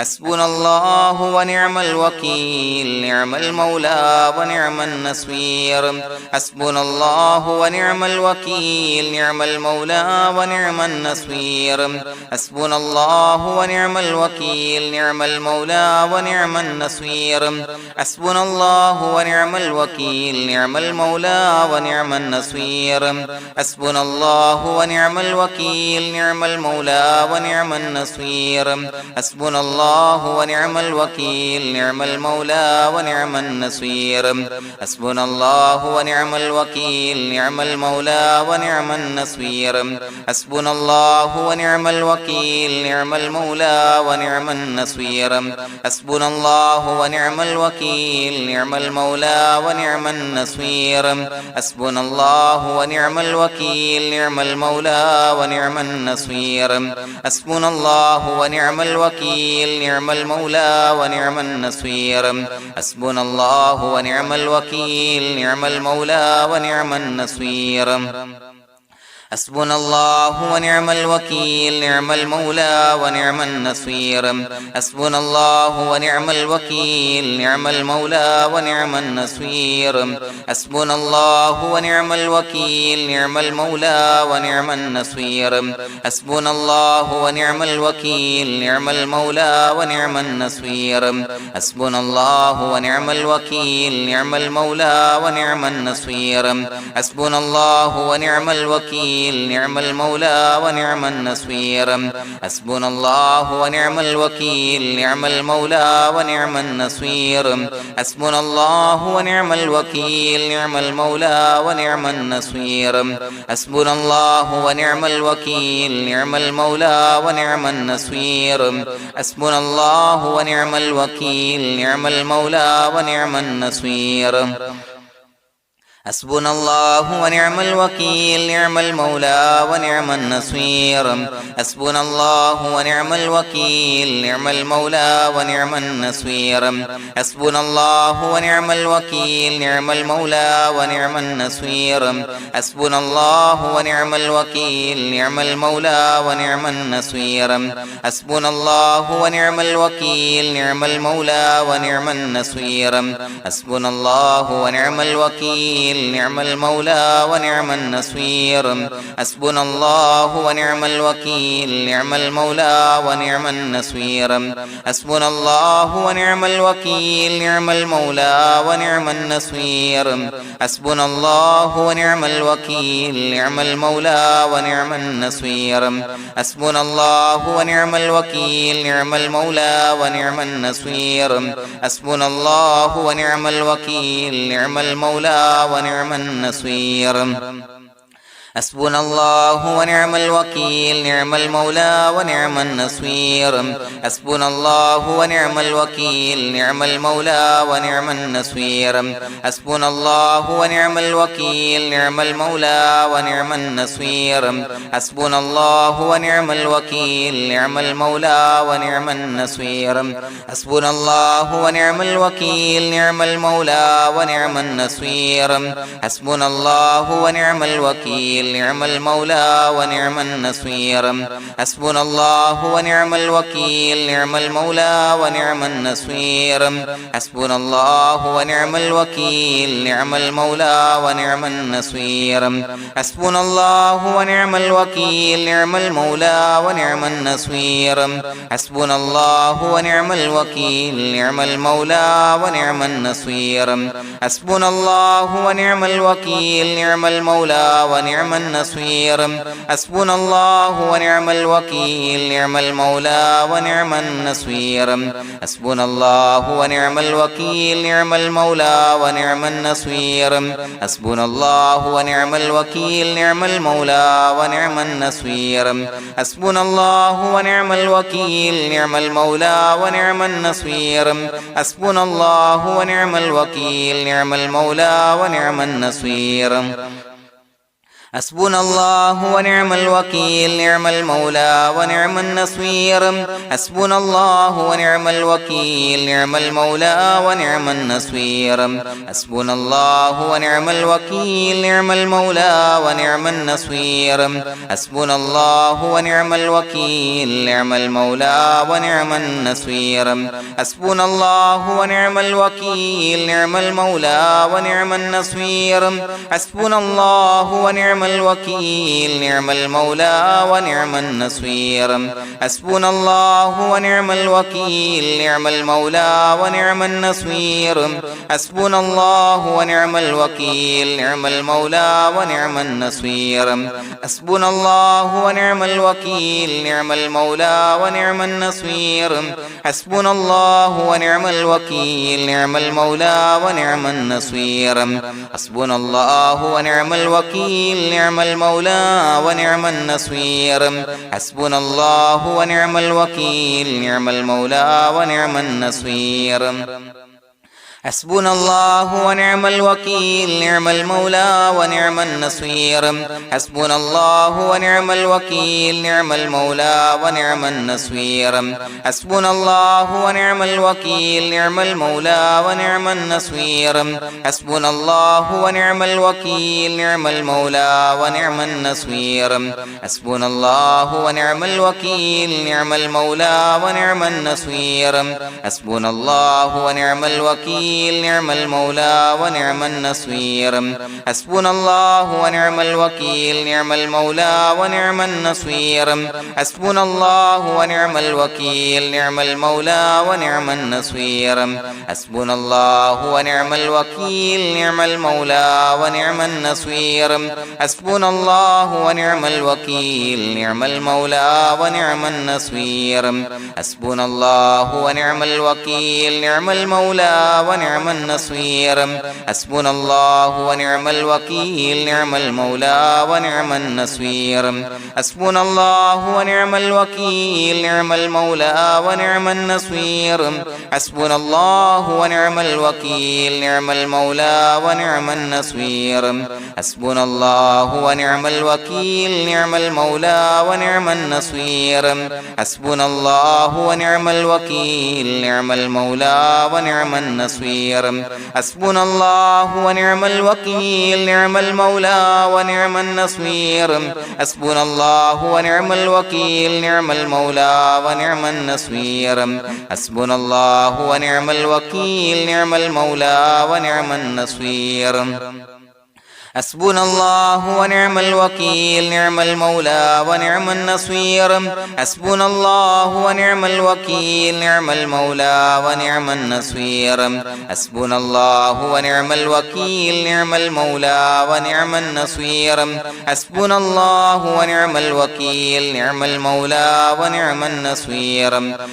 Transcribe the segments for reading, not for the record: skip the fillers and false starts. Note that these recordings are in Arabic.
حسبنا الله ونعم الوكيل نعم المولى ونعم النصير حسبنا الله ونعم الوكيل نعم المولى ونعم النصير حسبنا الله ونعم الوكيل نعم المولى ونعم النصير حسبنا الله ونعم الوكيل نعم المولى ونعم النصير حسبنا الله ونعم الوكيل نعم المولى ونعم النصير حسبنا الله ونعم الوكيل نعم المولى ونعم النصير حسبنا الله ونعم الوكيل نعم المولى ونعم النصير حسبنا الله ونعم الوكيل نعم المولى ونعم النصير حسبنا الله ونعم الوكيل نعم المولى ونعم النصير حسبنا الله ونعم الوكيل نعم المولى ونعم النصير حسبنا الله ونعم الوكيل نعم المولى ونعم النصير حسبنا الله ونعم الوكيل نعم المولى ونعم النصير حسبنا الله ونعم الوكيل نعم المولى ونعم النصير حسبنا الله ونعم الوكيل نعم المولى ونعم النصير حسبنا الله ونعم الوكيل نعم المولى ونعم النصير حسبنا الله ونعم الوكيل نعم المولى ونعم النصير حسبنا الله ونعم الوكيل نعم المولى ونعم النصير حسبنا الله ونعم الوكيل نعم المولى ونعم النصير حسبنا الله ونعم الوكيل نعم المولى ونعم النصير حسبنا الله ونعم الوكيل نعم المولى ونعم النصير حسبنا الله ونعم الوكيل نعم المولى ونعم النصير حسبنا الله ونعم الوكيل نعم المولى ونعم النصير حسبنا الله ونعم الوكيل نعم المولى ونعم النصير حسبنا الله ونعم الوكيل نعم المولى ونعم النصير حسبنا الله ونعم الوكيل نعم المولى ونعم النصير حسبنا الله ونعم الوكيل نعم المولى ونعم النصير حسبنا الله ونعم الوكيل نعم المولى ونعم النصير حسبنا الله ونعم الوكيل نعم المولى ونعم النصير حسبنا الله ونعم الوكيل نعم المولى ونعم النصير حسبنا الله ونعم الوكيل نعم المولى ونعم النصير حسبنا الله ونعم الوكيل نعم المولى ونعم النصير حسبنا الله ونعم الوكيل نعم المولى ونعم النصير حسبنا الله ونعم الوكيل نعم المولى ونعم النصير حسبنا الله ونعم الوكيل نعم المولى ونعم النصير حسبنا الله ونعم الوكيل نعم المولى ونعم النصير حسبنا الله ونعم الوكيل نعم المولى ونعم النصير حسبنا الله ونعم الوكيل نعم المولى ونعم النصير حسبنا الله ونعم الوكيل نعم المولى ونعم النصير حسبنا الله ونعم الوكيل نعم المولى ونعم النصير حسبنا الله ونعم الوكيل نعم المولى ونعم النصير حسبنا الله ونعم الوكيل نعم المولى ونعم النصير حسبنا الله ونعم الوكيل نعم المولى ونعم النصير حسبنا الله ونعم الوكيل نعم المولى ونعم النصير حسبنا الله ونعم الوكيل نعم المولى ونعم النصير حسبنا الله ونعم الوكيل نعم المولى ونعم النصير حسبنا الله ونعم الوكيل نعم المولى ونعم النصير حسبنا الله ونعم الوكيل نعم المولى ونعم النصير حسبنا الله ونعم الوكيل نعم المولى ونعم النصير حسبنا الله ونعم الوكيل نعم المولى ونعم النصير حسبنا الله ونعم الوكيل نعم المولى ونعم النصير حسبنا الله ونعم الوكيل نعم المولى ونعم النصير حسبنا الله ونعم الوكيل نعم المولى ونعم النصير حسبنا الله ونعم الوكيل نعم المولى ونعم النصير حسبنا الله ونعم الوكيل نعم المولى ونعم النصير حسبنا الله ونعم الوكيل نعم المولى ونعم النصير حسبنا الله ونعم الوكيل نعم المولى ونعم النصير حسبنا الله ونعم الوكيل نعم المولى ونعم النصير حسبنا الله ونعم الوكيل نعم المولى ونعم النصير حسبنا الله ونعم الوكيل نعم المولى ونعم النصير حسبنا الله ونعم الوكيل نعم المولى ونعم النصير حسبنا الله ونعم الوكيل نعم المولى ونعم النصير حسبنا الله ونعم الوكيل نعم المولى ونعم النصير حسبنا الله ونعم الوكيل نعم المولى ونعم النصير حسبنا الله ونعم الوكيل نعم المولى ونعم النصير حسبنا الله ونعم الوكيل نعم المولى ونعم النصير حسبنا الله ونعم الوكيل نعم المولى ونعم النصير حسبنا الله ونعم الوكيل نعم المولى ونعم النصير حسبنا الله ونعم الوكيل نعم المولى ونعم النصير حسبنا الله ونعم الوكيل نعم المولى ونعم النصير حسبنا الله ونعم الوكيل نعم المولى ونعم النصير حسبنا الله ونعم الوكيل نعم المولى ونعم النصير حسبنا الله ونعم الوكيل نعم المولى ونعم النصير حسبنا الله ونعم الوكيل نعم المولى ونعم النصير حسبنا الله ونعم الوكيل نعم المولى ونعم النصير حسبنا الله ونعم الوكيل نعم المولى ونعم النصير حسبنا الله ونعم الوكيل نعم المولى ونعم النصير حسبنا الله ونعم الوكيل نعم المولى ونعم النصير حسبنا الله ونعم الوكيل نعم المولى ونعم النصير حسبنا الله ونعم الوكيل نعم المولى ونعم النصير حسبنا الله ونعم الوكيل نعم المولى ونعم النصير حسبنا الله ونعم الوكيل نعم المولى ونعم النصير حسبنا الله ونعم الوكيل نعم المولى ونعم النصير حسبنا الله ونعم الوكيل نعم المولى ونعم النصير حسبنا الله ونعم الوكيل نعم المولى ونعم النصير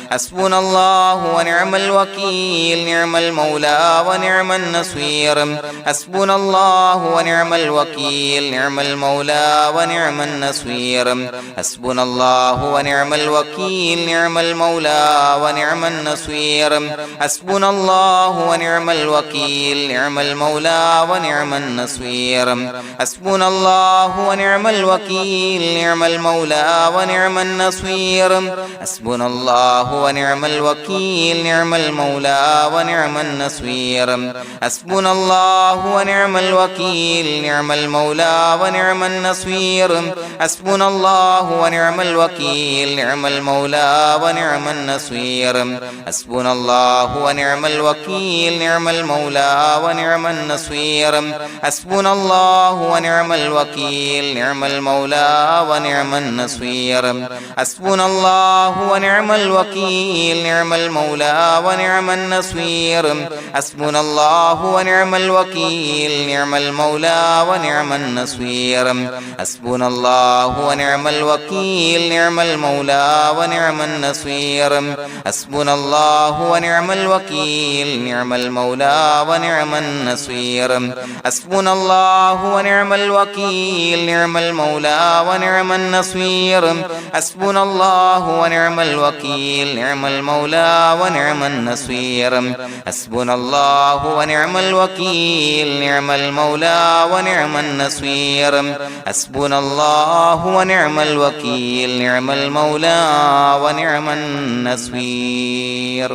حسبنا الله ونعم الوكيل نعم المولى ونعم النصير حسبنا الله ونعم الوكيل نعم المولى ونعم النصير حسبنا الله ونعم الوكيل نعم المولى ونعم النصير حسبنا الله ونعم الوكيل نعم المولى ونعم النصير حسبنا الله ونعم الوكيل نعم المولى ونعم النصير حسبنا الله ونعم الوكيل نعم المولى ونعم النصير حسبنا الله ونعم الوكيل نعم المولى ونعم النصير حسبنا الله ونعم الوكيل نعم المولى ونعم النصير حسبنا الله ونعم الوكيل نعم المولى ونعم النصير حسبنا الله ونعم الوكيل نعم المولى ونعم النصير حسبنا الله ونعم الوكيل نعم المولى ونعم النصير حسبنا الله ونعم الوكيل نعم المولى ونعم النصير حسبنا الله ونعم الوكيل نعم المولى ونعم النصير حسبنا الله ونعم الوكيل نعم المولى ونعم النصير حسبنا الله ونعم الوكيل نعم المولى ونعم النصير حسبنا الله ونعم الوكيل نعم المولى ونعم النصير حسبنا الله ونعم الوكيل نعم المولى ونعم النصير حسبنا الله ونعم الوكيل نعم المولى ونعم النصير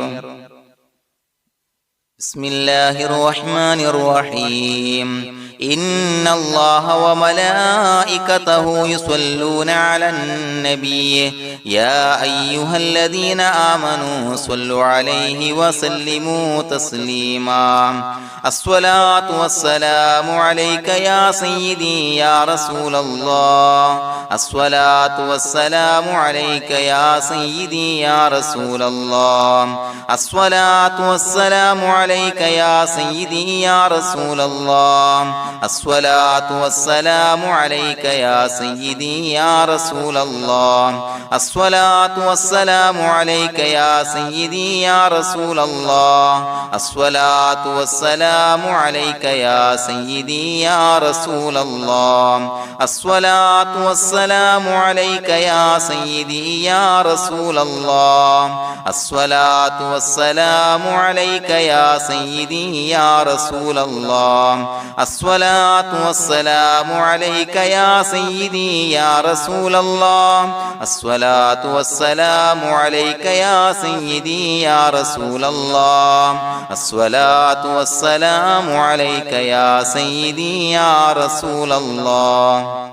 بسم الله الرحمن الرحيم إن الله وملائكته يصلون على النبي يا أيها الذين آمنوا صلوا عليه وسلموا تسليما الصلاة والسلام عليك يا سيدي يا رسول الله الصلاة والسلام عليك يا سيدي يا رسول الله الصلاة والسلام عليك يا سيدي يا رسول الله الصلاة والسلام عليك يا سيدي يا رسول الله الصلاة والسلام عليك يا سيدي يا رسول الله الصلاة والسلام عليك يا سيدي يا رسول الله الصلاة والسلام عليك يا سيدي يا رسول الله الصلاة والسلام عليك يا سيدي يا رسول الله الصلاة والسلام عليك يا سيدي يا رسول الله الصلاة والسلام عليك يا سيدي يا رسول الله الصلاة والسلام عليك يا سيدي يا رسول الله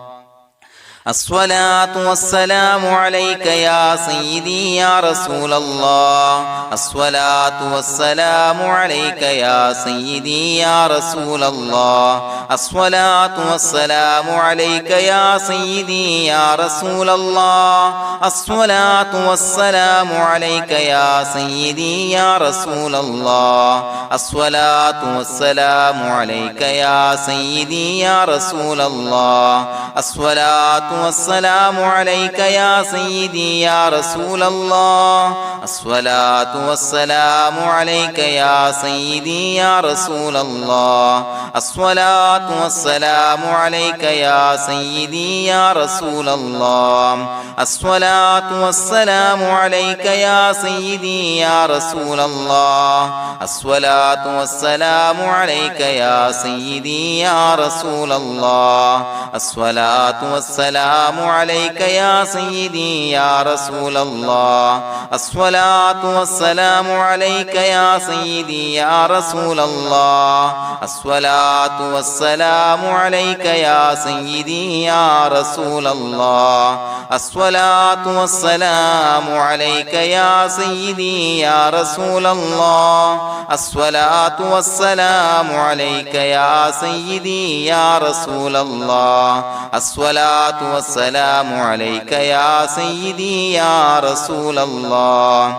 الصلاة والسلام عليك يا سيدي يا رسول الله الصلاة والسلام عليك يا سيدي يا رسول الله الصلاة والسلام عليك يا سيدي يا رسول الله الصلاة والسلام عليك يا سيدي يا رسول الله الصلاة والسلام عليك يا سيدي يا رسول الله الصلاة والسلام عليك يا سيدي يا رسول الله الصلاة والسلام عليك يا سيدي يا رسول الله الصلاة والسلام عليك يا سيدي يا رسول الله الصلاة والسلام عليك يا سيدي يا رسول الله الصلاة والسلام عليك يا سيدي يا رسول الله الصلاة والسلام عليك يا سيدي يا رسول الله الصلاة والسلام عليك يا سيدي يا رسول الله الصلاة والسلام عليك يا سيدي يا رسول الله الصلاة والسلام عليك يا سيدي يا رسول الله الصلاة والسلام عليك يا سيدي يا رسول الله الصلاة والسلام عليك يا سيدي يا رسول الله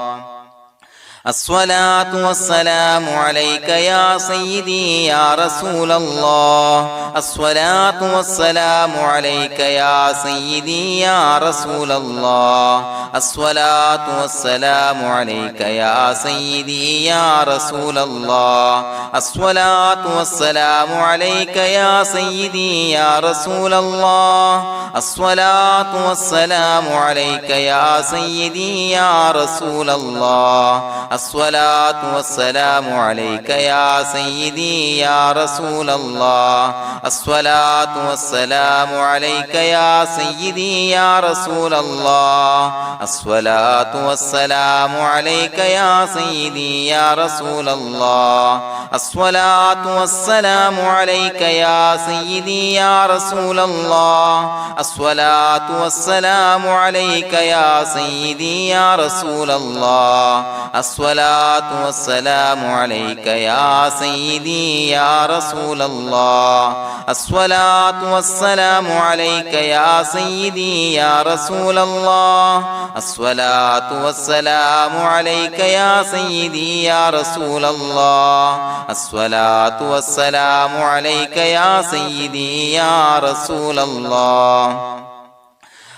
الصلاة والسلام عليك يا سيدي يا رسول الله الصلاة والسلام عليك يا سيدي يا رسول الله الصلاة والسلام عليك يا سيدي يا رسول الله الصلاة والسلام عليك يا سيدي يا رسول الله الصلاة والسلام عليك يا سيدي يا رسول الله الصلاة والسلام عليك يا سيدي يا رسول الله الصلاة والسلام عليك يا سيدي يا رسول الله الصلاة والسلام عليك يا سيدي يا رسول الله الصلاة والسلام عليك يا سيدي يا رسول الله الصلاة والسلام عليك يا سيدي يا رسول الله الصلاة والسلام عليك يا سيدي يا رسول الله الصلاة والسلام عليك يا سيدي يا رسول الله الصلاة والسلام عليك يا سيدي يا رسول الله الصلاة والسلام عليك يا سيدي يا رسول الله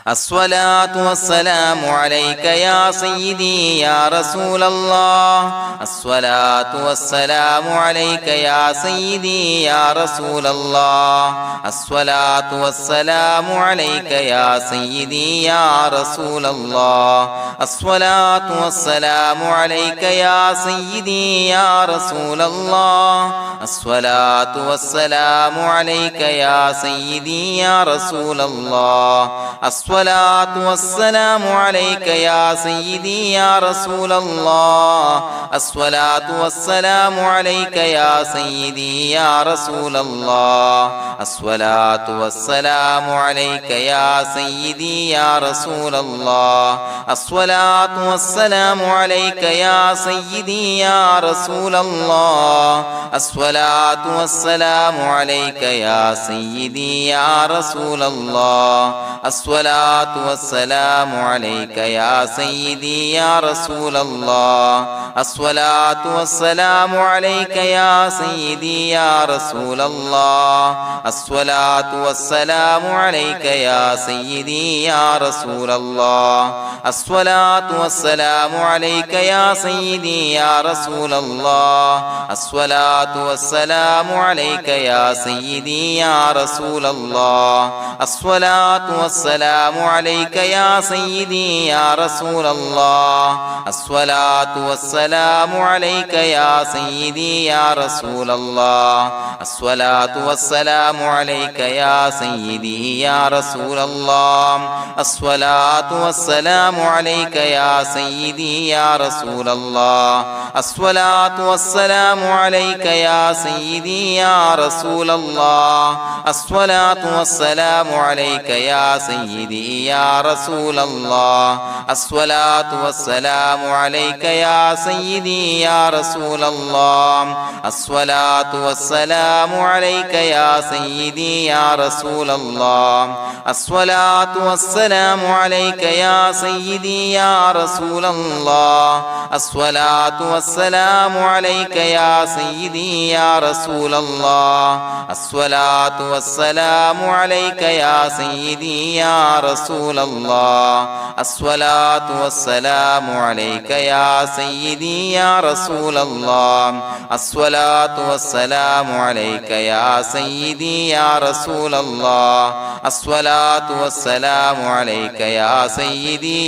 الصلاة والسلام عليك يا سيدي يا رسول الله الصلاة والسلام عليك يا سيدي يا رسول الله الصلاة والسلام عليك يا سيدي يا رسول الله الصلاة والسلام عليك يا سيدي يا رسول الله الصلاة والسلام عليك يا سيدي يا رسول الله الصلاة والسلام عليك يا سيدي يا رسول الله الصلاة والسلام عليك يا سيدي يا رسول الله الصلاة والسلام عليك يا سيدي يا رسول الله الصلاة والسلام عليك يا سيدي يا رسول الله الصلاة والسلام عليك يا سيدي يا رسول الله الصلاة والسلام عليك يا سيدي يا رسول الله الصلاة والسلام عليك يا سيدي يا رسول الله الصلاة والسلام عليك يا سيدي يا رسول الله الصلاة والسلام عليك يا سيدي يا رسول الله الصلاة والسلام عليك يا سيدي يا رسول الله الصلاة والسلام عليك يا سيدي يا رسول الله الصلاة والسلام عليك يا سيدي يا رسول الله الصلاة والسلام عليك يا سيدي يا رسول الله الصلاة والسلام عليك يا سيدي يا رسول الله الصلاة والسلام عليك يا سيدي يا رسول الله الصلاة والسلام عليك يا سيدي يا رسول الله الصلاة والسلام عليك يا سيدي يا رسول الله الصلاة والسلام عليك يا سيدي يا رسول الله الصلاة والسلام عليك يا سيدي يا رسول الله الصلاة والسلام عليك يا سيدي يا رسول الله الصلاة والسلام عليك يا سيدي يا رسول الله الصلاة والسلام عليك يا سيدي يا رسول الله الصلاة والسلام عليك يا سيدي يا رسول الله الصلاة والسلام عليك يا سيدي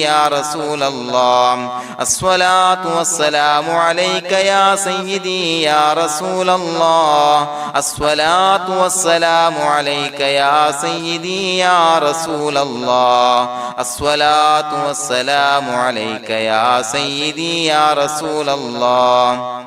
يا رسول الله الصلاة والسلام عليك يا سيدي يا رسول الله الصلاة والسلام عليك يا سيدي يا رسول الله الصلاة والسلام عليك يا سيدي يا رسول الله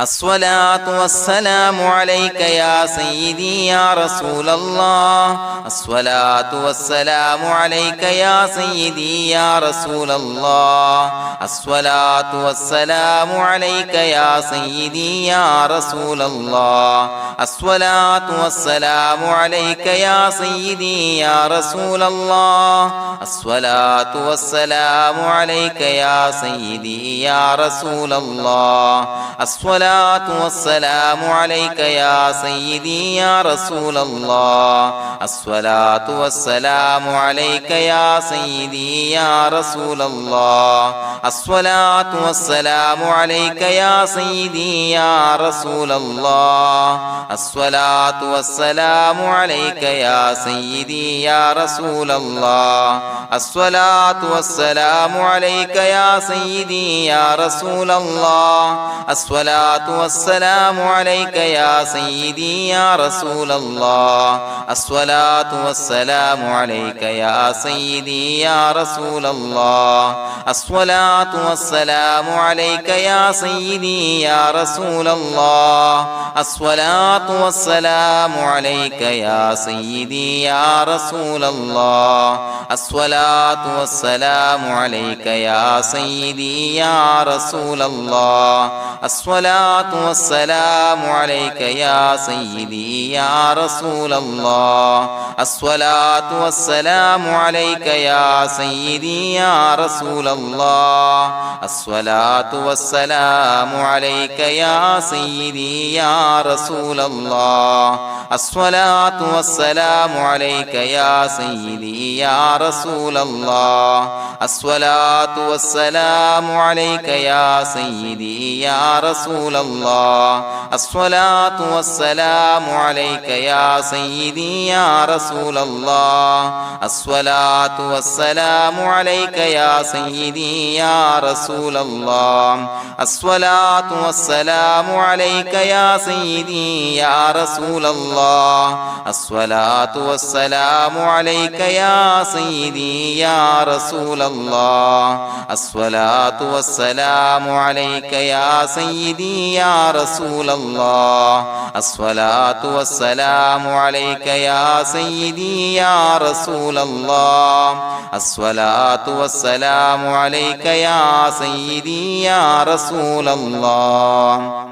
الصلاة والسلام عليك يا سيدي يا رسول الله الصلاة والسلام عليك يا سيدي يا رسول الله الصلاة والسلام عليك يا سيدي يا رسول الله الصلاة والسلام عليك يا سيدي يا رسول الله الصلاة والسلام عليك يا سيدي يا رسول الله الصلاة والسلام عليك يا سيدي يا رسول الله الصلاة والسلام عليك يا سيدي يا رسول الله الصلاة والسلام عليك يا سيدي يا رسول الله الصلاة والسلام عليك يا سيدي يا رسول الله الصلاة والسلام عليك يا سيدي يا رسول الله الصلاة والسلام عليك يا سيدي يا رسول الله الصلاة والسلام عليك يا سيدي يا رسول الله الصلاة والسلام عليك يا سيدي يا رسول الله الصلاة والسلام عليك يا سيدي يا رسول الله الصلاة والسلام عليك يا سيدي يا رسول الله الصلاة الصلاة والسلام عليك يا سيدي يا رسول الله الصلاة والسلام عليك يا سيدي يا رسول الله الصلاة والسلام عليك يا سيدي يا رسول الله الصلاة والسلام عليك يا سيدي يا رسول الله الصلاة والسلام عليك يا سيدي يا رسول الله الصلاة والسلام عليك يا سيدي يا رسول الله الصلاة والسلام عليك يا سيدي يا رسول الله الصلاة والسلام عليك يا سيدي يا رسول الله الصلاة والسلام عليك يا سيدي يا رسول الله الصلاة والسلام عليك يا سيدي يا رسول الله الصلاة والسلام عليك يا سيدي يا رسول الله الصلاة والسلام عليك يا سيدي يا رسول الله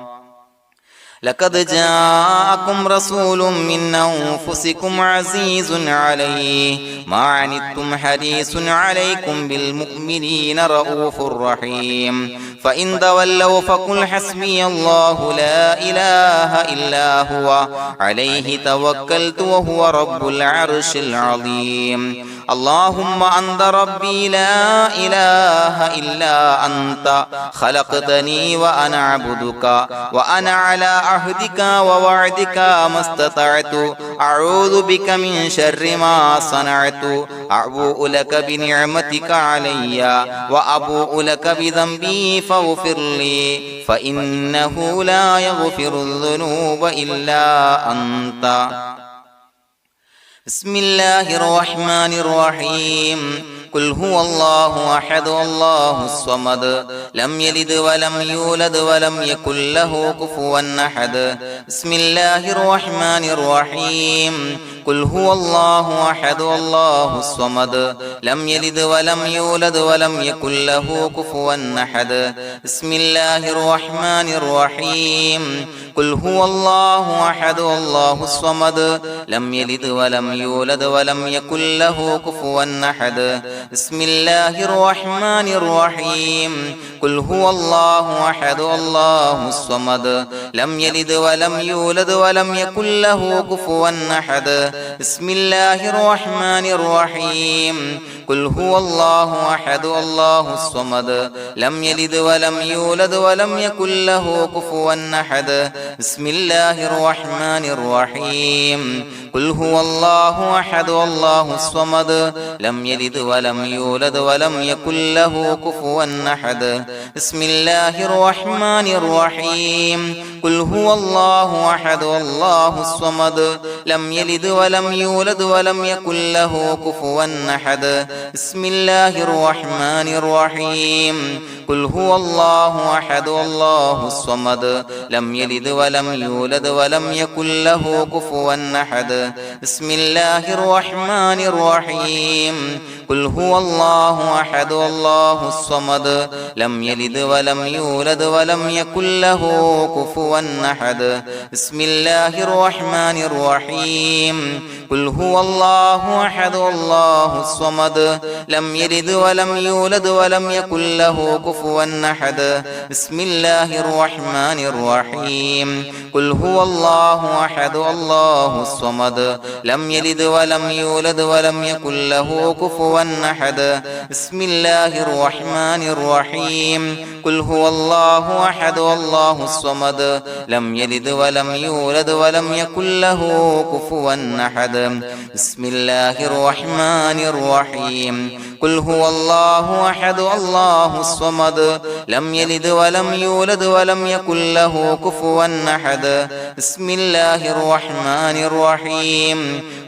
لقد جاءكم رسول من أنفسكم عزيز عليه ما عنتم حريص عليكم بالمؤمنين رؤوف رحيم فإن تولوا فقل حسبي الله لا إله إلا هو عليه توكلت وهو رب العرش العظيم اللهم أنت ربي لا إله إلا أنت خلقتني وأنا عبدك وأنا على عهدك ووعدك ما استطعت أعوذ بك من شر ما صنعت أبوء لك بنعمتك علي وأبوء لك بذنبي فاغفر لي فإنه لا يغفر الذنوب إلا أنت بسم الله الرحمن الرحيم قل هو الله أحد الله الصمد لم يلد ولم يولد ولم يكن له كفوا أحد بسم الله الرحمن الرحيم قل هو الله أحد الله الصمد لم يلد ولم يولد ولم يكن له كفوا أحد بسم الله الرحمن الرحيم قل هو الله أحد الله الصمد لم يلد ولم يولد ولم يكن له كفوا أحد بسم الله الرحمن الرحيم قل هو الله أحد الله الصمد لم يلد ولم يولد ولم يكن له كفوا أحد بسم الله الرحمن الرحيم قل هو الله أحد الله الصمد لم يلد ولم يولد ولم يكن له كفوا أحد بسم الله الرحمن الرحيم قل هو الله أحد الله الصمد لم يلد ولم يولد ولم يكن له كفوا أحد بسم الله الرحمن الرحيم قل هو الله أحد الله الصمد لم يلد ولم يولد ولم يكن له كفوا أحد بسم الله الرحمن الرحيم قل هو الله أحد الله الصمد لم يلد ولم يولد ولم يكن له كفوا أحد بسم الله الرحمن الرحيم قل هو الله أحد الله الصمد لم يلد ولم يولد ولم يكن له كفوا أحد بسم الله الرحمن الرحيم قل هو الله أحد الله الصمد لم يلد ولم يولد ولم يكن له كفوا أحد بسم الله الرحمن الرحيم قل هو الله أحد الله الصمد لم يلد ولم يولد ولم يكن له كفوا أحد بسم الله الرحمن الرحيم قل هو الله أحد الله الصمد لم يلد ولم يولد ولم يكن له كفوا أحد بسم الله الرحمن الرحيم قل هو الله أحد الله الصمد لم يلد ولم يولد ولم يكن له كفوا أحد بسم الله الرحمن الرحيم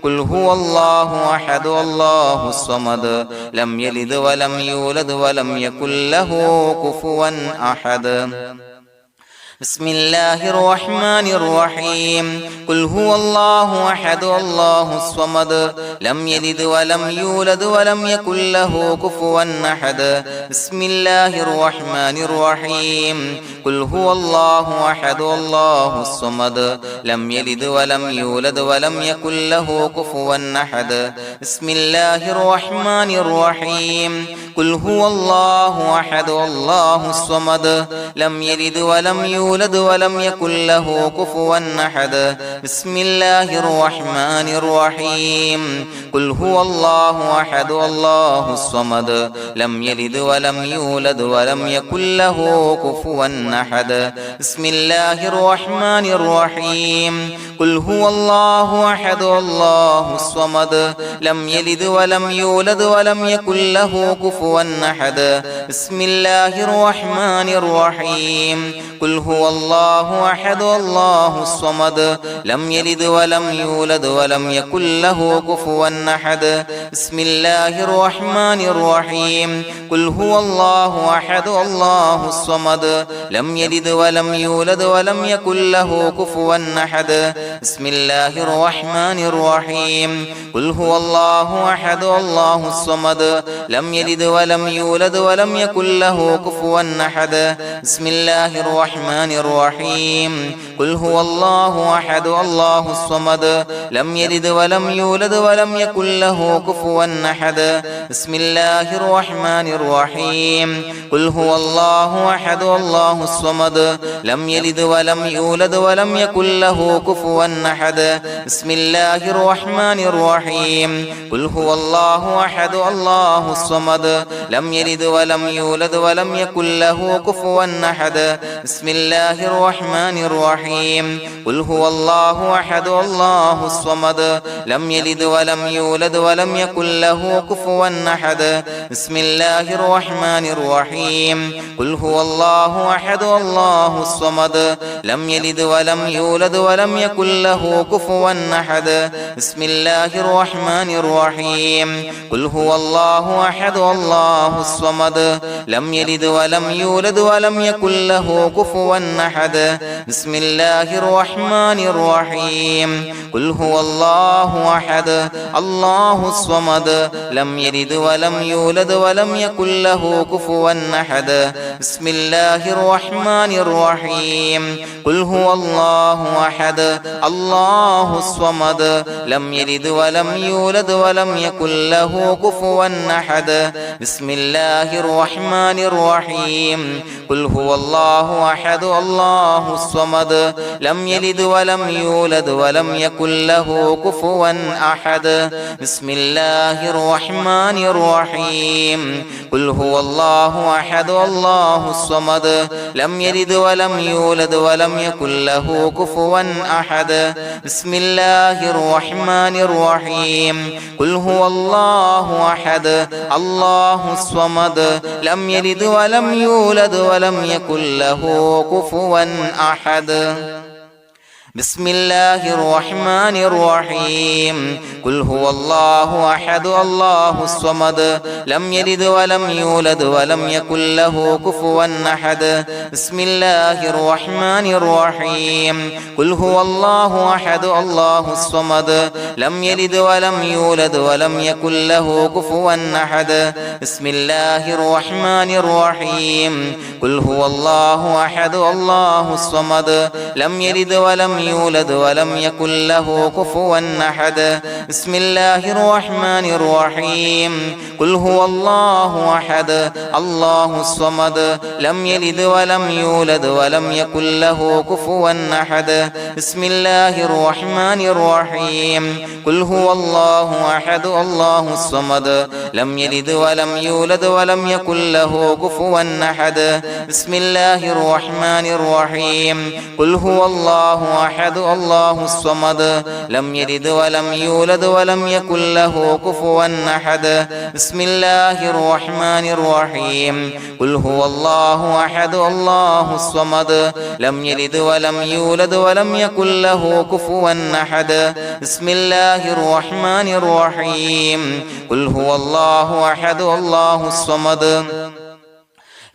قل هو الله أحد الله الصمد لم يلد ولم يولد ولم يكن له كفوا أحد بسم الله الرحمن الرحيم قل هو الله أحد الله الصمد لم يلد ولم يولد ولم يكن له كفوا أحد بسم الله الرحمن الرحيم قل هو الله أحد الله الصمد لم يلد ولم يولد ولم يكن له كفوا أحد بسم الله الرحمن الرحيم قل هو الله أحد الله الصمد لم يلد ولم يولد ولم يكن له كفوا أحد بسم الله الرحمن الرحيم قل هو الله أحد الله الصمد لم يلد ولم يولد ولم يكن له كفوا أحد بسم الله الرحمن الرحيم قل هو الله أحد الله الصمد لم يلد ولم يولد ولم يكن له كفوا أحد بسم الله الرحمن الرحيم قل هو الله أحد الله الصمد لم يلد ولم يولد ولم يكن له كفوا أحد بسم الله الرحمن الرحيم قل هو الله أحد الله الصمد لم يلد ولم يولد ولم يكن له كفوا أحد بسم الله الرحمن الرحيم قل هو الله أحد الله الصمد لم يلد ولم يولد ولم يكن له كفوا أحد بسم الله الرحمن الرحيم قل هو الله أحد الله الصمد لم يلد ولم يولد ولم يكن له كفوا أحد بسم الله الرحمن الرحيم قل هو الله أحد الله الصمد لم يلد ولم يولد ولم يكن له كفوا أحد بسم الله الرحمن الرحيم قل هو الله أحد الله الصمد لم يلد ولم يولد ولم يكن له كفوا أحد بسم الله الرحمن الرحيم قل هو الله أحد الله الصمد لم يلد ولم يولد ولم يكن له كفوا أحد بسم الله الرحمن الرحيم قل هو الله أحد الله الصمد لم يلد ولم يولد ولم يكن له كفوا أحد بسم الله الرحمن الرحيم قل هو الله أحد الله الصمد لم يلد ولم يولد ولم يكن له كفوا أحد بسم الله الرحمن الرحيم قل هو الله أحد الله الصمد لم يلد ولم يولد ولم يكن له كفوا أحد بسم الله الرحمن الرحيم قل هو الله أحد الله الصمد لم يلد ولم يولد ولم يكن له كفوا أحد بسم الله الرحمن الرحيم قل هو الله أحد الله الصمد لم يلد ولم يولد ولم يكن له كفوا أحد بسم الله الرحمن الرحيم قل هو الله أحد الله الصمد لم يلد ولم يولد ولم يكن له كفوا أحد بسم الله الرحمن الرحيم قل هو الله أحد الله الصمد لم يلد ولم يولد ولم يكن له كفوا أحد بسم الله الرحمن الرحيم قل هو الله أحد الله الصمد لم يلد ولم يولد ولم يكن له كفوا أحد بسم الله الرحمن الرحيم قل هو الله أحد الله الصمد لم يلد ولم يولد ولم يكن له كفوا أحد بسم الله الرحمن الرحيم قل هو الله أحد الله الصمد لم يلد ولم يولد ولم يكن له كفوا أحد بسم الله الرحمن الرحيم قل هو الله أحد الله الصمد لم يلد ولم يولد ولم يكن له كفوا أحد بسم الله الرحمن الرحيم قل هو الله أحد الله الصمد لم يلد ولم يولد ولم يكن له كفوا أحد بسم الله الرحمن الرحيم قل هو الله أحد الله الصمد لم يلد ولم يولد ولم يكن له كفوا أحد بسم الله الرحمن الرحيم قل هو الله أحد الله الصمد لم يلد ولم يولد ولم يكن له كفوا أحد بسم الله الرحمن الرحيم قل هو الله أحد الله الصمد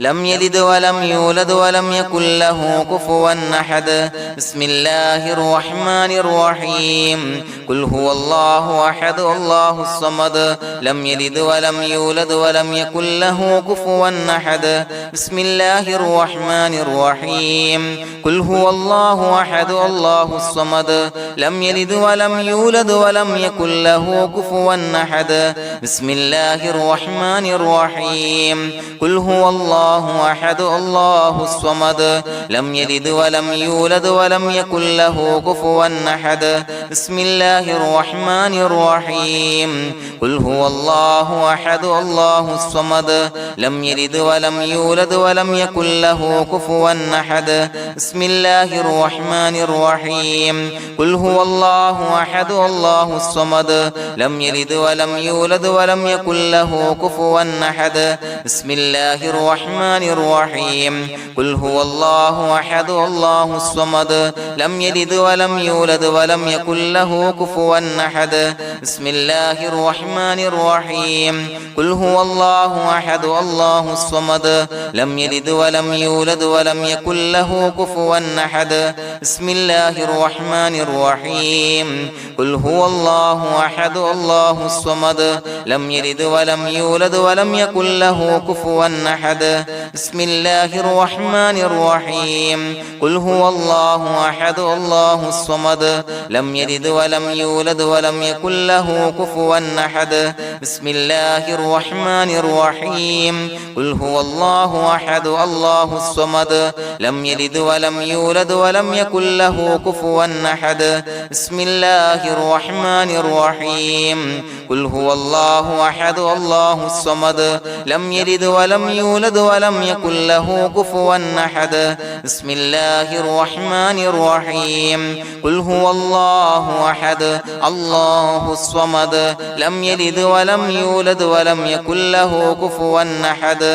لم يلد ولم يولد ولم يكن له كفوا أحد بسم الله الرحمن الرحيم قل هو الله أحد الله الصمد لم يلد ولم يولد ولم يكن له كفوا أحد بسم الله الرحمن الرحيم قل هو الله أحد الله الصمد لم يلد ولم يولد ولم يكن له كفوا أحد بسم الله الرحمن الرحيم قل هو الله أحد الله الصمد لم يلد ولم يولد ولم يكن له كفوا أحد بسم الله الرحمن الرحيم قل هو الله أحد الله الصمد لم يلد ولم يولد ولم يكن له كفوا أحد بسم الله الرحمن الرحيم قل هو الله أحد الله الصمد لم يلد ولم يولد ولم يكن له كفوا أحد بسم الله الرحمن الرحيم قل هو الله أحد الله الصمد لم يلد ولم يولد ولم يكن له كفوا أحد بسم الله الرحمن الرحيم قل هو الله أحد الله الصمد لم يلد ولم يولد ولم يكن له كفوا أحد بسم الله الرحمن الرحيم قل هو الله أحد الله الصمد لم يلد ولم يولد ولم يكن له كفوا أحد بسم الله الرحمن الرحيم قل هو الله أحد الله الصمد لم يلد ولم يولد ولم يكن له كفوا أحد بسم الله الرحمن الرحيم قل هو الله أحد الله الصمد لم يلد ولم يولد ولم يكن له كفوا أحد بسم الله الرحمن الرحيم قل هو الله أحد الله الصمد لم يلد ولم يولد ولم يكن له كفوا أحد بسم الله الرحمن الرحيم قل هو الله أحد الله الصمد لم يلد ولم يولد ولم يكن له كفوا أحد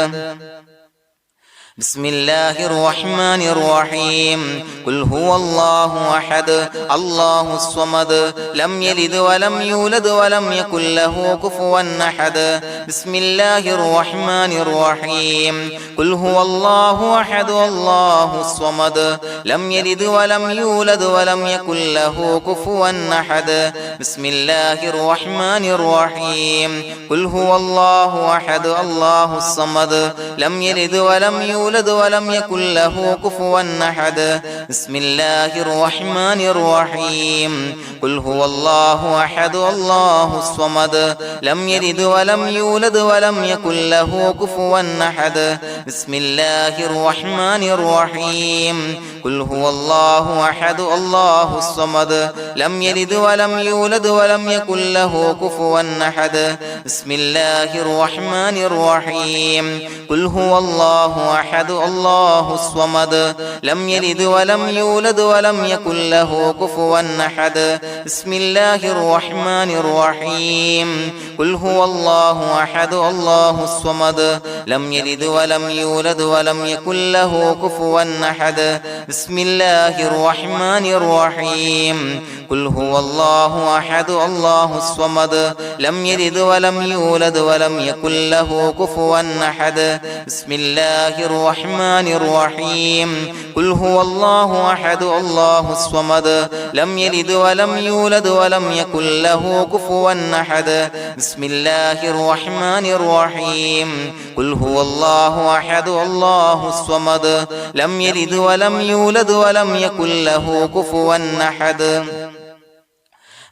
بسم الله الرحمن الرحيم قل هو الله أحد الله الصمد لم يلد ولم يولد ولم يكن له كفوا أحد بسم الله الرحمن الرحيم قل هو الله أحد الله الصمد لم يلد ولم يولد ولم يكن له كفوا أحد بسم الله الرحمن الرحيم قل هو الله أحد الله الصمد لم يلد ولم يولد ولم يكن له كفوا أحد بسم الله الرحمن الرحيم قل هو الله أحد الله الصمد لم يلد ولم يولد ولم يكن له كفوا أحد بسم الله الرحمن الرحيم قل هو الله أحد الله الصمد لم يلد ولم يولد ولم يكن له كفوا أحد بسم الله الرحمن الرحيم قل هو الله أحد الله الصمد لم يلد ولم يولد ولم يكن له كفوا أحد بسم الله الرحمن الرحيم قل هو الله أحد الله الصمد لم يلد ولم يولد ولم يكن له كفوا أحد بسم الله الرحمن الرحيم قل هو الله أحد الله الصمد لم يلد ولم يولد ولم يكن له كفوا أحد بسم الله الرحمن الرحيم قل هو الله أحد الله الصمد لم يلد ولم يولد ولم يكن له كفوا أحد بسم الله الرحمن الرحيم قل هو الله أحد الله الصمد لم يلد ولم يولد ولم يكن له كفوا أحد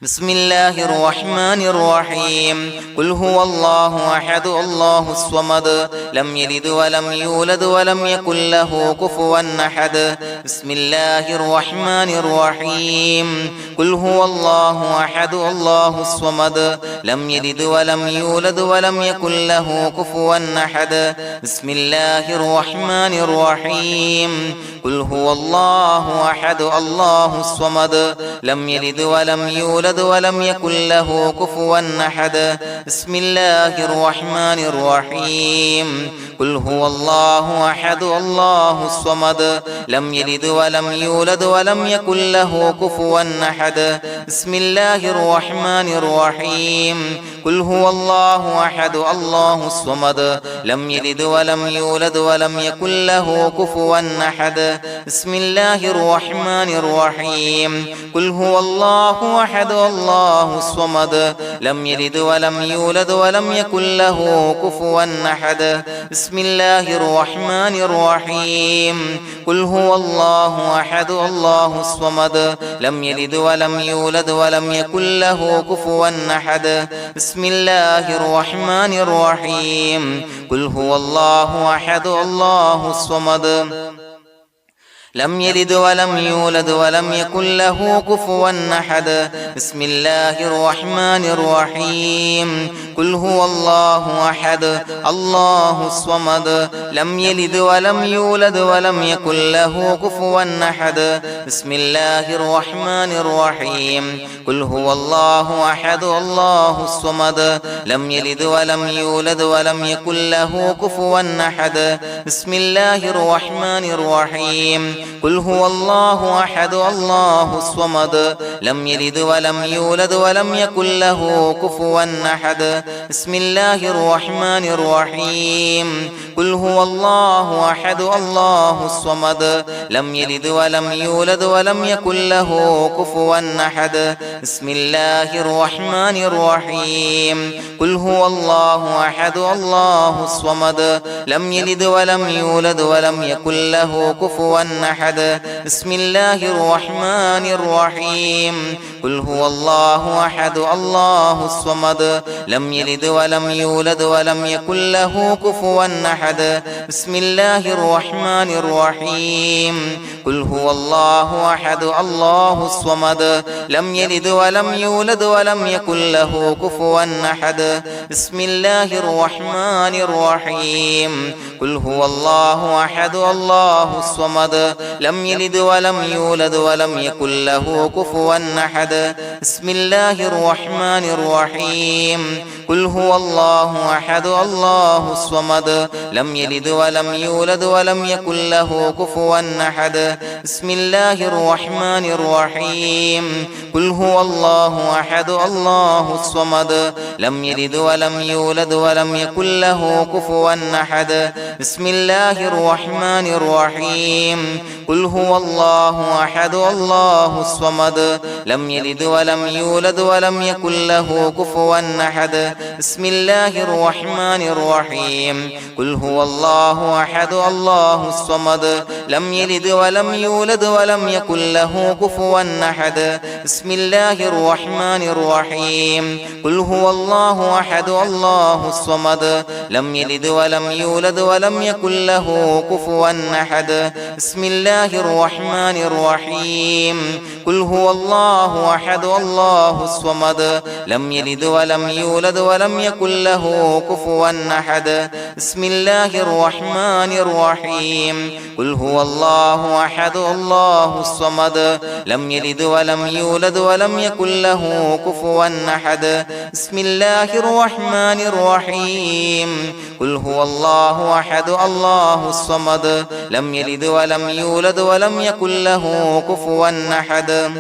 بسم الله الرحمن الرحيم قل هو الله أحد الله الصمد لم يلد ولم يولد ولم يكن له كفوا أحد بسم الله الرحمن الرحيم قل هو الله أحد الله الصمد لم يلد ولم يولد ولم يكن له كفوا أحد بسم الله الرحمن الرحيم قل هو الله أحد الله الصمد لم يلد ولم يولد يولد ولم يكن له كفوا أحد بسم الله الرحمن الرحيم قل هو الله أحد الله الصمد لم يلد ولم يولد ولم يكن له كفوا أحد بسم الله الرحمن الرحيم قل هو الله أحد الله الصمد لم يلد ولم يولد ولم يكن له كفوا أحد بسم الله الرحمن الرحيم قل هو الله أحد الله الصمد لم يلد ولم يولد ولم يكن له كفوا أحد بسم الله الرحمن الرحيم قل هو الله أحد الله الصمد لم يلد ولم يولد ولم يكن له كفوا أحد بسم الله الرحمن الرحيم قل هو الله أحد الله الصمد لم يلد ولم يولد ولم يكن له كفوا أحد بسم الله الرحمن الرحيم قل هو الله أحد الله الصمد لم يلد ولم يولد ولم يكن له كفوا أحد بسم الله الرحمن الرحيم قل هو الله أحد الله الصمد لم يلد ولم يولد ولم يكن له كفوا أحد بسم الله الرحمن الرحيم قل هو الله أحد الله الصمد لم يلد ولم يولد ولم يكن له كفوا أحد بسم الله الرحمن الرحيم قل هو الله أحد الله الصمد لم يلد ولم يولد ولم يكن له كفوا أحد بسم الله الرحمن الرحيم قل هو الله أحد الله الصمد لم يلد ولم يولد ولم يكن له كفوا أحد بسم الله الرحمن الرحيم قل هو الله أحد الله الصمد لم يلد ولم يولد ولم يكن له كفوا أحد بسم الله الرحمن الرحيم قل هو الله أحد الله الصمد لم يلد ولم يولد ولم يكن له كفوا أحد بسم الله الرحمن الرحيم قل هو الله أحد الله الصمد لم يلد ولم يولد ولم يكن له كفوا أحد بسم الله الرحمن الرحيم قل هو الله أحد الله الصمد لم يلد ولم يولد ولم يكن له كفوا أحد بسم الله الرحمن الرحيم قل هو الله أحد الله الصمد لم يلد ولم يولد ولم يكن له كفوا أحد بسم الله الرحمن الرحيم قل هو الله أحد الله الصمد لم يلد ولم يولد ولم يكن له كفوا أحد بسم الله الرحمن الرحيم قل هو الله أحد الله الصمد لم يلد ولم يولد ولم يكن له كفوا أحد بسم الله الرحمن الرحيم قل هو الله أحد الله الصمد لم يلد ولم يولد ولم يكن له كفوا أحد بسم الله الرحمن الرحيم قل هو الله أحد الله الصمد لم يلد ولم يولد ولم يكن له كفوا أحد بسم الله الرحمن الرحيم قل هو الله أحد الله الصمد لم يلد ولم يولد ولم يكن له كفوا أحد بسم الله الرحمن الرحيم قل هو الله أحد الله الصمد لم يلد ولم يولد ولم يكن له كفوا أحد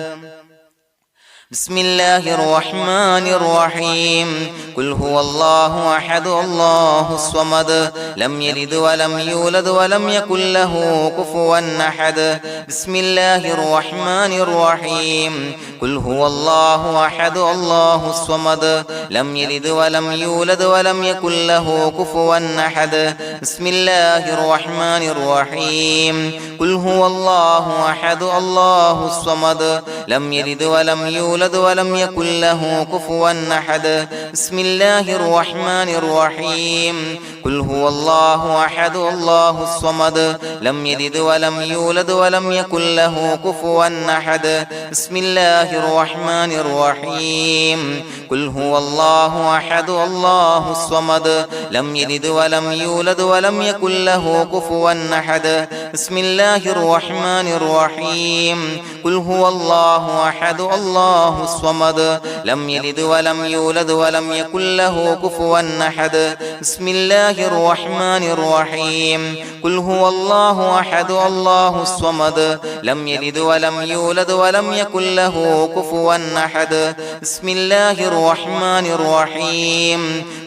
بسم الله الرحمن الرحيم قل هو الله أحد الله الصمد لم يلد ولم يولد ولم يكن له كفوا أحد بسم الله الرحمن الرحيم قل هو الله أحد الله الصمد لم يلد ولم يولد ولم يكن له كفوا أحد بسم الله الرحمن الرحيم قل هو الله أحد الله الصمد لم يلد ولم يولد ولم يكن له كفوا أحد بسم الله الرحمن الرحيم قل هو الله أحد الله الصمد لم يلد ولم يولد ولم يكن له كفوا أحد بسم الله الرحمن الرحيم قل هو الله أحد الله الصمد لم يلد ولم يولد ولم يكن له كفوا أحد بسم الله الرحمن الرحيم قل هو الله الله أحد الله الصمد لم يلد ولم يولد ولم يكن له كفوا أحد بسم الله الرحمن الرحيم قل هو الله أحد الله الصمد لم يلد ولم يولد ولم يكن له كفوا أحد بسم الله الرحمن الرحيم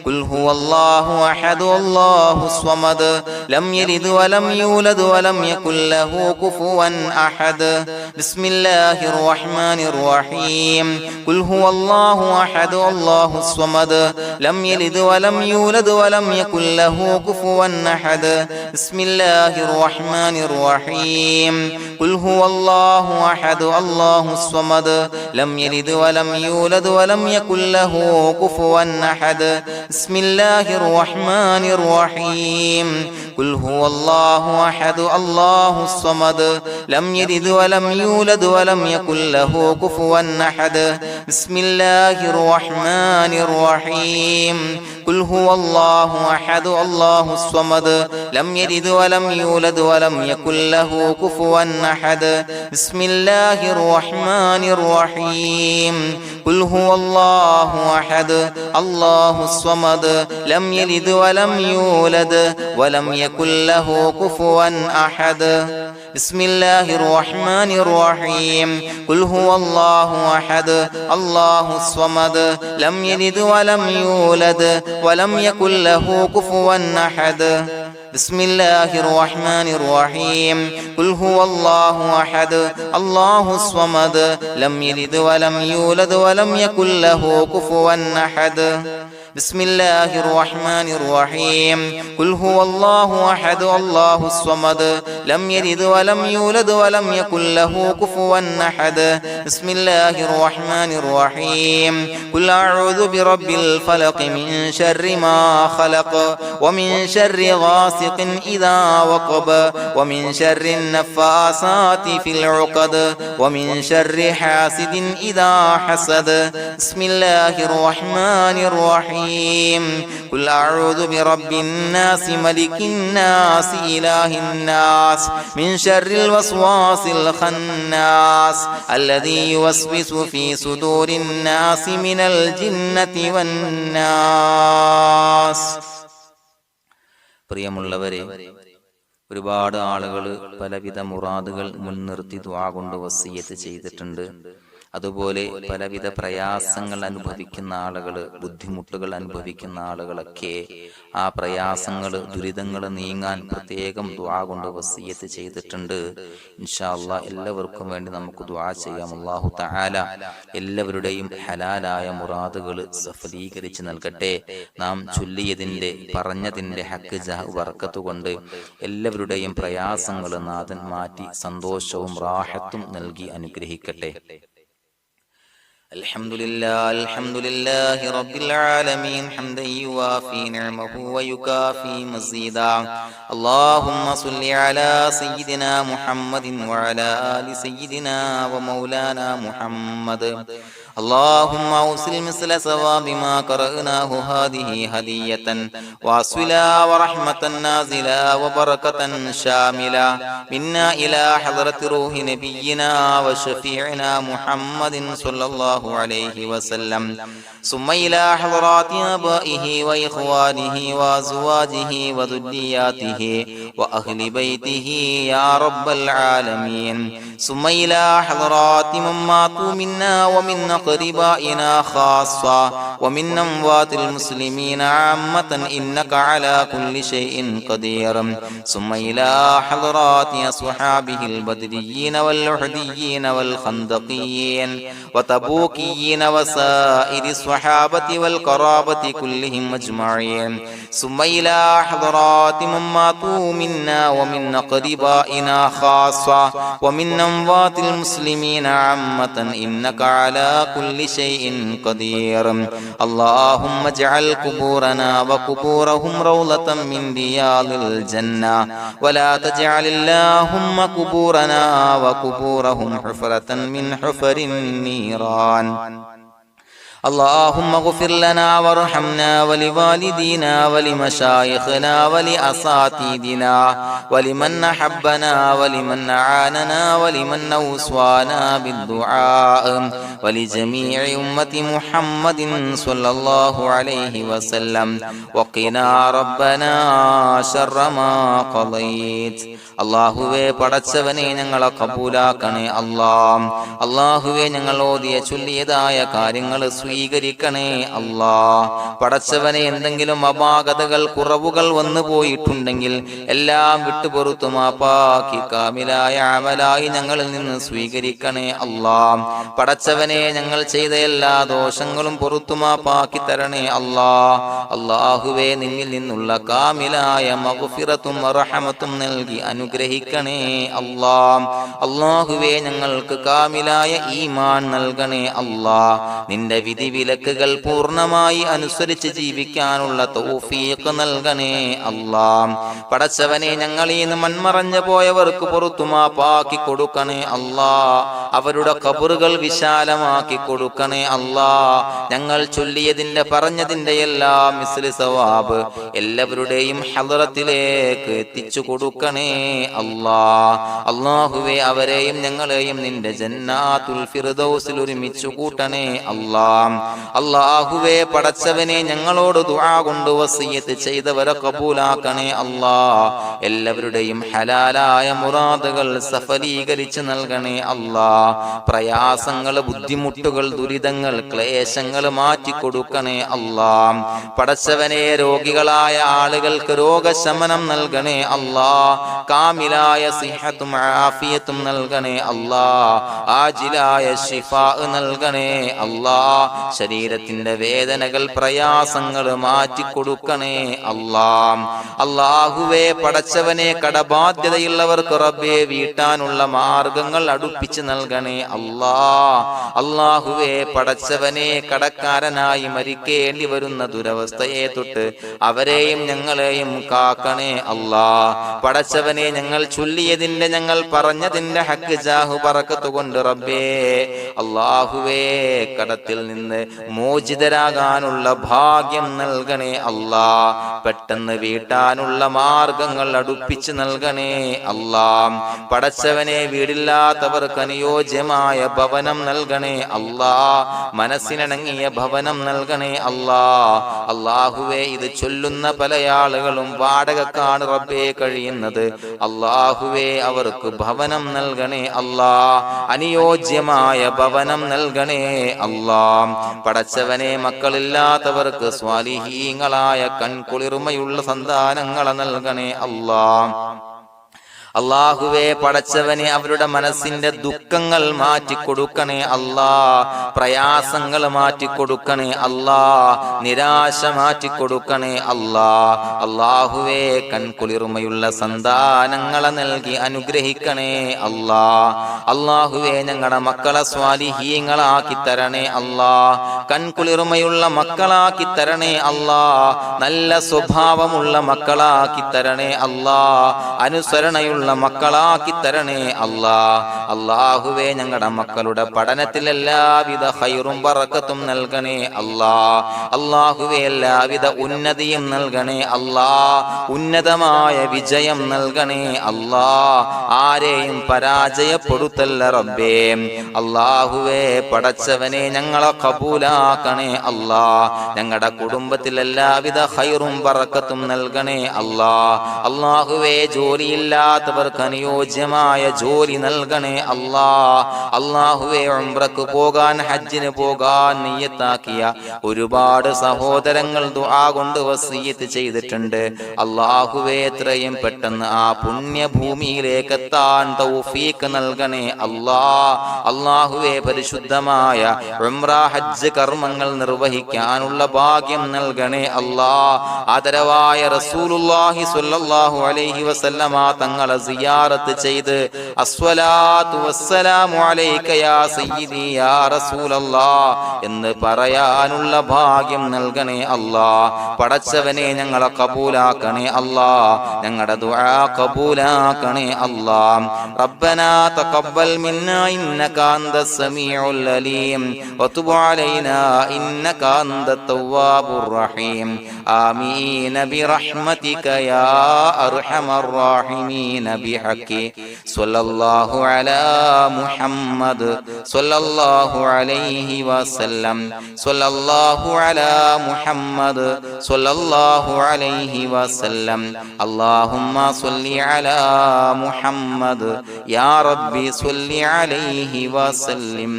قل هو الله أحد الله الصمد لم يلد ولم يولد ولم يكن له كفوا أحد بسم الله الرحمن الرحيم قل هو الله أحد الله الصمد لم يلد ولم يولد ولم يكن له كفوا أحد بسم الله الرحمن الرحيم قل هو الله أحد الله الصمد لم يلد ولم يولد ولم يكن له كفوا أحد بسم الله الرحمن الرحيم قل هو الله أحد الله الصمد لم يلد ولم يولد ولم يكن له كفوا أحد بسم الله الرحمن الرحيم قل هو الله أحد الله الصمد لم يلد ولم يولد ولم يكن له كفوا أحد بسم الله الرحمن الرحيم قل هو الله أحد الله الصمد لم يلد ولم يولد ولم يكن له كفوا أحد بسم الله الرحمن الرحيم قل هو الله أحد الله الصمد لم يلد ولم يولد ولم يكن له كفوا أحد بسم الله الرحمن الرحيم قل هو الله أحد الله الصمد لم يلد ولم يولد ولم يكن له كفوا أحد بسم الله الرحمن الرحيم قل هو الله أحد الله الصمد لم يلد ولم يولد ولم يكن له كفوا أحد بسم الله الرحمن الرحيم قل أعوذ برب الفلق من شر ما خلق ومن شر غاسق إذا وقب ومن شر النفاثات في العقد ومن شر حاسد إذا حسد بسم الله الرحمن الرحيم قل أعوذ برب الناس ملك الناس إله الناس من شر الوسواس الخناس الذي يوسوس في صدور الناس من الجنة والناس. പ്രിയമുള്ളവരെ, ഒരുപാട് ആളുകൾ പലവിധ മുറാദുകൾ മുൻനിർത്തി ദുആ കൊണ്ട് വസിയ്യത്ത് ചെയ്തിട്ടുണ്ട്. അതുപോലെ പലവിധ പ്രയാസങ്ങൾ അനുഭവിക്കുന്ന ആളുകൾ, ബുദ്ധിമുട്ടുകൾ അനുഭവിക്കുന്ന ആളുകളൊക്കെ ആ പ്രയാസങ്ങൾ, ദുരിതങ്ങൾ നീങ്ങാൻ പ്രത്യേകം ദുആ കൊണ്ട് വസിയ്യത്ത് ചെയ്തിട്ടുണ്ട്. ഇൻഷാ അല്ലാഹ് എല്ലാവർക്കും വേണ്ടി നമുക്ക് ദുആ ചെയ്യാം. അല്ലാഹു തആല എല്ലാവരുടെയും ഹലാലായ മുറാദുകൾ സഫലീകരിച്ച് നൽകട്ടെ. നാം ചൊല്ലിയതിന്റെ, പറഞ്ഞതിന്റെ ഹക്ക് ജാഹ് ബർക്കത്ത് കൊണ്ട് എല്ലാവരുടെയും പ്രയാസങ്ങൾ നാഥൻ മാറ്റി സന്തോഷവും റാഹത്തും നൽകി അനുഗ്രഹിക്കട്ടെ. الحمد لله رب العالمين حمدا يوافي نعمه ويكافي مزيدا. اللهم صل على سيدنا محمد وعلى آل سيدنا ومولانا محمد. اللهم أوصل مثل ثواب ما قرأناه هذه هدية واصلا ورحمة نازلا وبركة شاملة منا إلى حضرة روح نبينا وشفيعنا محمد صلى الله عليه وسلم، ثم إلى حضرات آبائه وإخوانه وأزواجه وذرياته وأهل بيته يا رب العالمين، ثم إلى حضرات من ماتوا منا ومن أقربائنا خاصة ومن أموات المسلمين عامة إنك على كل شيء قدير، ثم إلى حضرات أصحابه البدريين والأحديين والخندقيين وتبوكيين وسائر الصحابة والقرابة كلهم أجمعين، ثم إلى حضرات من ماتوا منا ومن أقربائنا خاصة ومن أموات المسلمين عامة إنك على كل شيء قدير. اللهم اجعل قبورنا وقبورهم روضة من رياض الجنة، ولا تجعل اللهم قبورنا وقبورهم حفرة من حفر النيران. اللهم اغفر لنا وارحمنا ولوالدينا ولمشايخنا ولأساتذتنا ولمن أحبنا ولمن أعاننا ولمن أوصانا بالدعاء ولجميع أمة محمد صلى الله عليه وسلم وقنا ربنا شر ما قضيت. അള്ളാഹുവേ പടച്ചവനെ ഞങ്ങളെ കബൂലാക്കണേ അല്ലാഹ്. അള്ളാഹുവേ ഞങ്ങൾ ഓതിയ ചൊല്ലിയതായ കാര്യങ്ങൾ സ്വീകരിക്കണേ അല്ലാഹ്. പടച്ചവനെ എന്തെങ്കിലും അപാകതകൾ കുറവുകൾ വന്നു പോയിട്ടുണ്ടെങ്കിൽ എല്ലാം വിട്ടുപൊറുത്തു മാപ്പാക്കി കാമിലായ അമലായി ഞങ്ങളിൽ നിന്ന് സ്വീകരിക്കണേ അല്ലാഹ്. പടച്ചവനെ ഞങ്ങൾ ചെയ്ത എല്ലാ ദോഷങ്ങളും പൊറുത്തു മാപ്പാക്കി തരണേ അല്ലാഹ്. അള്ളാഹുവേ നിന്നിൽ നിന്നുള്ള കാമിലായ മഗ്ഫിറത്തും റഹമത്തും നൽകി അനുഗ്രഹിക്കണേ അല്ലാഹ്. അല്ലാഹുവേ ഞങ്ങൾക്ക് കാമിലായ ഈമാൻ നൽകണേ അല്ലാഹ്. നിന്റെ വിധി വിലക്കുകൾ പൂർണ്ണമായി അനുസരിച്ച് ജീവിക്കാനുള്ള തൗഫീഖ് നൽകണേ അല്ലാഹ്. പടച്ചവനെ ഞങ്ങളിൽ നിന്ന് മൺമറഞ്ഞു പോയവർക്ക് പുറത്തു മാപ്പാക്കി കൊടുക്കണേ അല്ലാഹ്. അവരുടെ ഖബറുകൾ വിശാലമാക്കി കൊടുക്കണേ അല്ലാഹ്. ഞങ്ങൾ ചൊല്ലിയതിന്റെ പറഞ്ഞതിന്റെ എല്ലാം മിസ്ലി സവാബ് എല്ലാവരുടെയും ഹളറത്തിലേക്ക് എത്തിച്ചു കൊടുക്കണേ അല്ലാഹ്. അല്ലാഹുവേ അവരെയും ഞങ്ങളെയും നിന്റെ ജന്നാത്തുൽ ഫിർദൗസിൽ ഒരുമിച്ചു കൂട്ടണേ അല്ലാഹ്. അല്ലാഹുവേ പടച്ചവനെ ഞങ്ങളോട് ദുആ കൊണ്ട് വസിയത്ത് ചെയ്തവരെ കബൂലാക്കണേ അല്ലാഹ്. എല്ലാവരുടെയും ഹലാലായ മുറാദുകൾ സഫലീകരിച്ച് നൽകണേ അല്ലാഹ്. പ്രയാസങ്ങൾ, ബുദ്ധിമുട്ടുകൾ, ദുരിതങ്ങൾ, ക്ലേശങ്ങൾ മാറ്റിക്കൊടുക്കണേ അല്ലാഹ്. പടച്ചവനെ രോഗികളായ ആളുകൾക്ക് രോഗശമനം നൽകണേ അല്ലാഹ്. കാമിലായ സിഹത്തും ആഫിയത്തും നൽകണേ അല്ലാഹ്. ആജിലായ ശിഫാ നൽകണേ അല്ലാഹ്. ശരീരത്തിന്റെ വേദനകൾ, പ്രയാസങ്ങൾ മാറ്റിക്കൊടുക്കണേ അല്ലാഹ്. അല്ലാഹുവേ പടച്ചവനെ കടബാധ്യതയുള്ളവർക്ക് റബ്ബേ വീട്ടാനുള്ള മാർഗങ്ങൾ അടുപ്പിച്ച് നൽകണേ അല്ലാഹ്. അല്ലാഹുവേ പടച്ചവനെ കടക്കാരനായി മരിക്കേണ്ടി വരുന്ന ദുരവസ്ഥയെ തൊട്ട് അവരെയും ഞങ്ങളെയും കാക്കണേ അല്ലാഹ്. പടച്ചവനെ ഞങ്ങൾ ചൊല്ലിയതിന്റെ, ഞങ്ങൾ പറഞ്ഞതിന്റെ ഹക്ക് ജാഹു ബറക്കത്ത് കൊണ്ട് റബ്ബേ അല്ലാഹുവേ കടത്തിൽ നിന്ന് മോചിതരാകാനുള്ള ഭാഗ്യം നൽകണേ അല്ലാഹ്. പെട്ടെന്ന് വീട്ടാനുള്ള മാർഗങ്ങൾ അടുപ്പിച്ച് നൽകണേ അല്ലാഹ്. പടച്ചവനെ വീടില്ലാത്തവർക്ക് അനുയോജ്യമായ ഭവനം നൽകണേ അല്ലാഹ്. മനസ്സിനിണങ്ങിയ ഭവനം നൽകണേ അല്ലാഹ്. അല്ലാഹുവേ ഇത് ചൊല്ലുന്ന പല ആളുകളും വാടകക്കാണ് റബ്ബേ കഴിയുന്നത്. അല്ലാഹുവേ അവർക്ക് ഭവനം നൽകണേ അല്ലാഹ്. അനുയോജ്യമായ ഭവനം നൽകണേ അല്ലാഹ്. പടച്ചവനെ മക്കളില്ലാത്തവർക്ക് സ്വാലിഹീങ്ങളായ കൺകുളിർമയുള്ള സന്താനങ്ങളെ നൽകണേ അല്ലാഹ്. അല്ലാഹുവേ പടച്ചവനെ അവരുടെ മനസ്സിന്റെ ദുഃഖങ്ങൾ മാറ്റിക്കൊടുക്കണേ അല്ലാഹ്. പ്രയാസങ്ങൾ മാറ്റിക്കൊടുക്കണേ അല്ലാഹ്. നിരാശ മാറ്റിക്കൊടുക്കണേ അല്ലാഹ്. അല്ലാഹുവേ കൺകുളിർമയുള്ള സന്താനങ്ങളെ നൽകി അനുഗ്രഹിക്കണേ അല്ലാഹ്. അല്ലാഹുവേ ഞങ്ങളുടെ മക്കളെ സ്വാലിഹീങ്ങളാക്കി തരണേ അല്ലാഹ്. കൺകുളിർമയുള്ള മക്കളാക്കി തരണേ അല്ലാഹ്. നല്ല സ്വഭാവമുള്ള മക്കളാക്കി തരണേ അല്ലാഹ്. അനുസരണയുള്ള മക്കളാക്കി തരണേ അല്ലാഹ്. അല്ലാഹുവേ ഞങ്ങളുടെ മക്കളുടെ പഠനത്തിൽ എല്ലാവിധ ഖൈറും ബറക്കത്തും നൽകണേ അല്ലാഹ്. അല്ലാഹുവേ എല്ലാവിധ ഉന്നതിയും നൽകണേ അല്ലാഹ്. ഉന്നതമായ വിജയം നൽകണേ അല്ലാഹ്. ആരെയും പരാജയപ്പെടുത്തല്ല റബ്ബേ. അല്ലാഹുവേ പടച്ചവനെ ഞങ്ങളെ കബൂലാക്കണേ അല്ലാഹ്. ഞങ്ങളുടെ കുടുംബത്തിൽ എല്ലാവിധ ഖൈറും ബറക്കത്തും നൽകണേ അല്ലാഹ്. അല്ലാഹുവേ ജോലിയില്ലാത്ത അനുയോജ്യമായ ജോലി നൽകണേ അല്ലാഹ്. അല്ലാഹുവേ ഉംറക്ക് പോകാൻ, ഹജ്ജിന് പോകാൻ നിയ്യത്താക്കിയ ഒരുപാട് സഹോദരങ്ങൾ ദുആ കൊണ്ട് വസിയത്ത് ചെയ്തിട്ടുണ്ട്. അല്ലാഹുവേ എത്രയും പെട്ടെന്ന് ആ പുണ്യഭൂമിയിലേക്ക് എത്താൻ തൗഫീഖ് നൽകണേ അല്ലാഹ്. അല്ലാഹുവേ പരിശുദ്ധമായ ഉംറ ഹജ്ജ് കർമ്മങ്ങൾ നിർവഹിക്കാനുള്ള ഭാഗ്യം നൽകണേ അല്ലാഹ്. ആദരവായ റസൂലുള്ളാഹി സ്വല്ലല്ലാഹു അലൈഹി വസല്ലമ തങ്ങളെ സിയാറത്ത് ചെയ്ത് അസ്സലാത്തു വസ്സലാമു അലൈക യാ സയ്യിദി യാ റസൂലല്ലാഹ് എന്ന് പറയാനുള്ള ഭാഗ്യം നൽകണേ അല്ലാഹ്. പടച്ചവനെ ഞങ്ങളെ കബൂലാക്കണേ അല്ലാഹ്, ഞങ്ങളുടെ ദുആ കബൂലാക്കണേ അല്ലാഹ്. റബ്ബനാ തഖബ്ബൽ മിന്നാ ഇന്നക അന്തസ് സമീഉൽ അലീം വതുബ് അലൈനാ ഇന്നക അന്തത് തവ്വാബുർ റഹീം. ആമീൻ ബിറഹ്മതിക യാ അർഹമർ റഹീമീൻ ബിഹഖി സ്വല്ലല്ലാഹു അലാ മുഹമ്മദ് സ്വല്ലല്ലാഹു അലൈഹി വസല്ലം സ്വല്ലല്ലാഹു അലാ മുഹമ്മദ് സ്വല്ലല്ലാഹു അലൈഹി വസല്ലം. അല്ലാഹുമ്മ സ്വല്ലി അലാ മുഹമ്മദ് യാ റബ്ബി സ്വല്ലി അലൈഹി വസല്ലം.